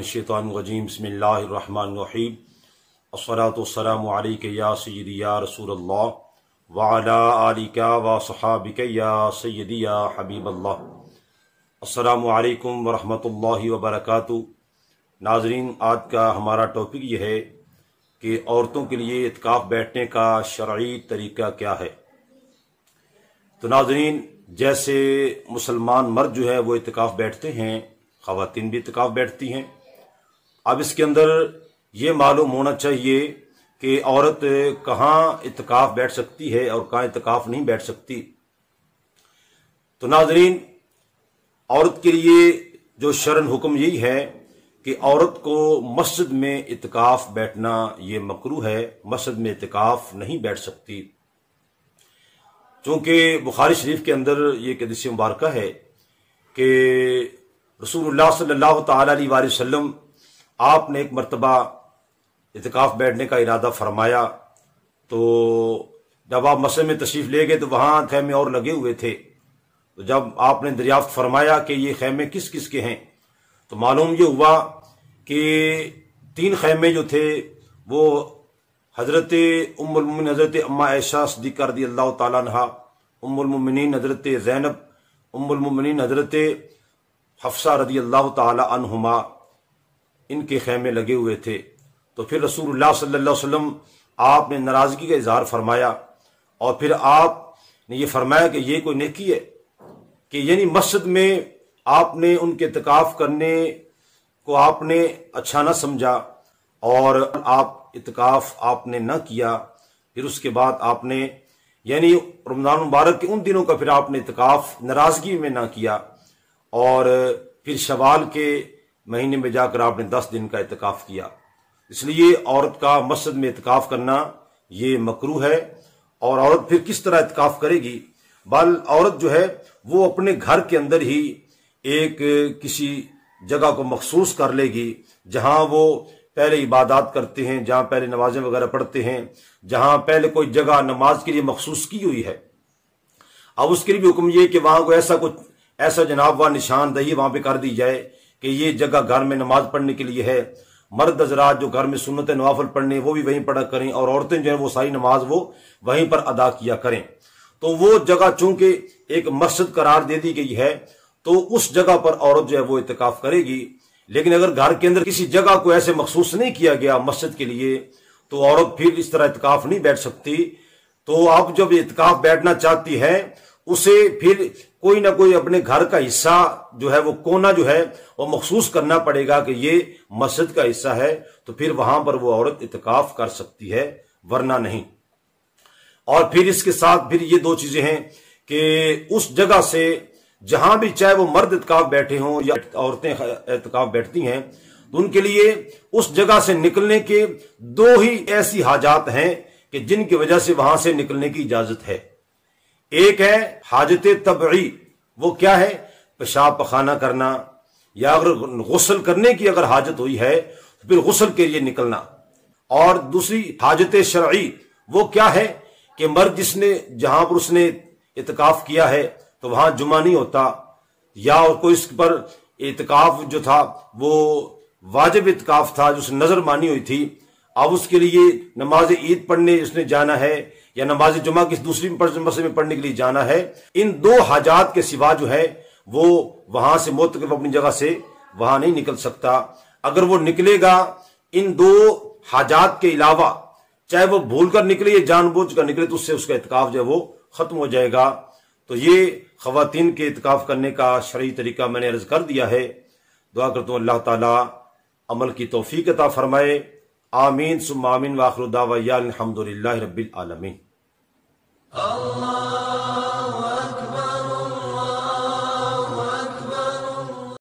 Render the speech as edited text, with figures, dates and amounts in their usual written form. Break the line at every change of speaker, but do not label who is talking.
मिनश्शैतानिर्रजीम बिस्मिल्लाहिर्रहमानिर्रहीम अस्सलातु वस्सलामु अलैका या सय्यदी या रसूलल्लाह व अला आलिका व सहाबिका या सय्यदी या हबीबल्लाह। अस्सलामु अलैकुम व रहमतुल्लाहि व बरकातुहू। नाज़रीन, आज का हमारा टॉपिक ये है कि औरतों के लिए इत्काफ बैठने का शरई तरीका क्या है। तो नाज़रीन, जैसे मुसलमान मर्द जो है वो इत्काफ बैठते हैं, ख़वातीन भी इत्काफ बैठती हैं। अब इसके अंदर ये मालूम होना चाहिए कि औरत कहाँ इत्काफ बैठ सकती है और कहाँ इत्काफ नहीं बैठ सकती। तो नाज़रीन, औरत के लिए जो शरन हुक्म यही है कि औरत को मस्जिद में इत्काफ बैठना ये मकरूह है, मस्जिद में इत्काफ नहीं बैठ सकती। चूँकि बुखारी शरीफ के अंदर ये हदीस मुबारक है कि रसूलुल्लाह सल्लल्लाहु तआला अलैहि वसल्लम आपने एक मरतबा इत्काफ बैठने का इरादा फरमाया। तो जब आप मस्जिद में तशरीफ़ ले गए तो वहाँ खैमे और लगे हुए थे। तो जब आपने दरियाफ्त फरमाया कि ये खैमे किस किस के हैं, तो मालूम ये हुआ कि 3 खैमे जो थे वो हज़रत उम्मुल मोमिनीन हज़रत अम्मा आयशा सिद्दीक़ा रज़ियल्लाहु ताला अन्हा, उम्मुल मोमिनीन हज़रत ज़ैनब, उम्मुल मोमिनीन हज़रत हफ्सा रज़ियल्लाहु ताला अन्हुमा, इनके खैमे लगे हुए थे। तो फिर रसूलुल्लाह सल्लल्लाहु अलैहि वसल्लम आपने नाराज़गी का इजहार फरमाया और फिर आपने ये फरमाया कि ये कोई नेकी है कि यानी मस्जिद में आपने उनके इत्काफ करने को आपने अच्छा ना समझा और आप इत्काफ आपने ना किया। फिर उसके बाद आपने यानी रमज़ान मुबारक के उन दिनों का फिर आपने इत्काफ नाराज़गी में ना किया और फिर शवाल के महीने में जाकर आपने 10 दिन का इत्काफ किया। इसलिए औरत का मस्जिद में इत्काफ करना ये मकरूह है। और औरत फिर किस तरह इत्काफ करेगी? बल औरत जो है वो अपने घर के अंदर ही एक किसी जगह को मखसूस कर लेगी जहां वो पहले इबादत करते हैं, जहां पहले नमाजें वगैरह पढ़ते हैं, जहां पहले कोई जगह नमाज के लिए मखसूस की हुई है। अब उसके लिए भी हुक्म ये कि वहां को ऐसा जनाब वह निशानदही वहां पे कर दी जाए कि ये जगह घर में नमाज पढ़ने के लिए है। मर्द हजरात जो घर में सुन्नत नवाफिल पढ़ने वो भी वहीं पढ़ा करें और औरतें जो है वो सारी नमाज वो वहीं पर अदा किया करें। तो वो जगह चूंकि एक मस्जिद करार दे दी गई है तो उस जगह पर औरत जो है वो इत्काफ करेगी। लेकिन अगर घर के अंदर किसी जगह को ऐसे मखसूस नहीं किया गया मस्जिद के लिए तो औरत फिर इस तरह इत्काफ नहीं बैठ सकती। तो आप जब इत्काफ बैठना चाहती है उसे फिर कोई ना कोई अपने घर का हिस्सा जो है वो कोना जो है वो मखसूस करना पड़ेगा कि ये मस्जिद का हिस्सा है, तो फिर वहां पर वो औरत इत्काफ कर सकती है, वरना नहीं। और फिर इसके साथ फिर ये 2 चीजें हैं कि उस जगह से जहां भी चाहे वो मर्द इत्काफ बैठे हों या औरतें इत्काफ बैठती हैं तो उनके लिए उस जगह से निकलने के 2 ही ऐसी हाजात हैं कि जिनकी वजह से वहां से निकलने की इजाजत है। एक है हाजत तबई, वो क्या है? पेशाब पखाना करना या अगर गुस्ल करने की अगर हाजत हुई है तो फिर गुस्ल के लिए निकलना। और दूसरी हाजत शरई, वो क्या है कि मर्द जिसने जहां पर उसने इत्काफ किया है तो वहां जुमा नहीं होता या और कोई इस पर इत्काफ जो था वो वाजिब इत्काफ था जो उसने नजर मानी हुई थी। अब उसके लिए नमाज ईद पढ़ने उसने जाना है या नमाज जुमा किसी दूसरी मस्जिद में पढ़ने के लिए जाना है। इन 2 हाजात के सिवा जो है वो वहां से मोतकफ अपनी जगह से वहां नहीं निकल सकता। अगर वो निकलेगा इन 2 हाजात के अलावा, चाहे वो भूल कर निकले या जानबूझ कर निकले, तो उससे उसका इत्काफ जो है वो खत्म हो जाएगा। तो ये खवातीन के इत्काफ करने का शरई तरीका मैंने अर्ज कर दिया है। दुआ करता हूँ अल्लाह ताला अमल की तौफीक अता फरमाए। आमीन सुम्मा आमीन व आखिरु दावा अल्हम्दुलिल्लाहि रब्बिल आलमीन।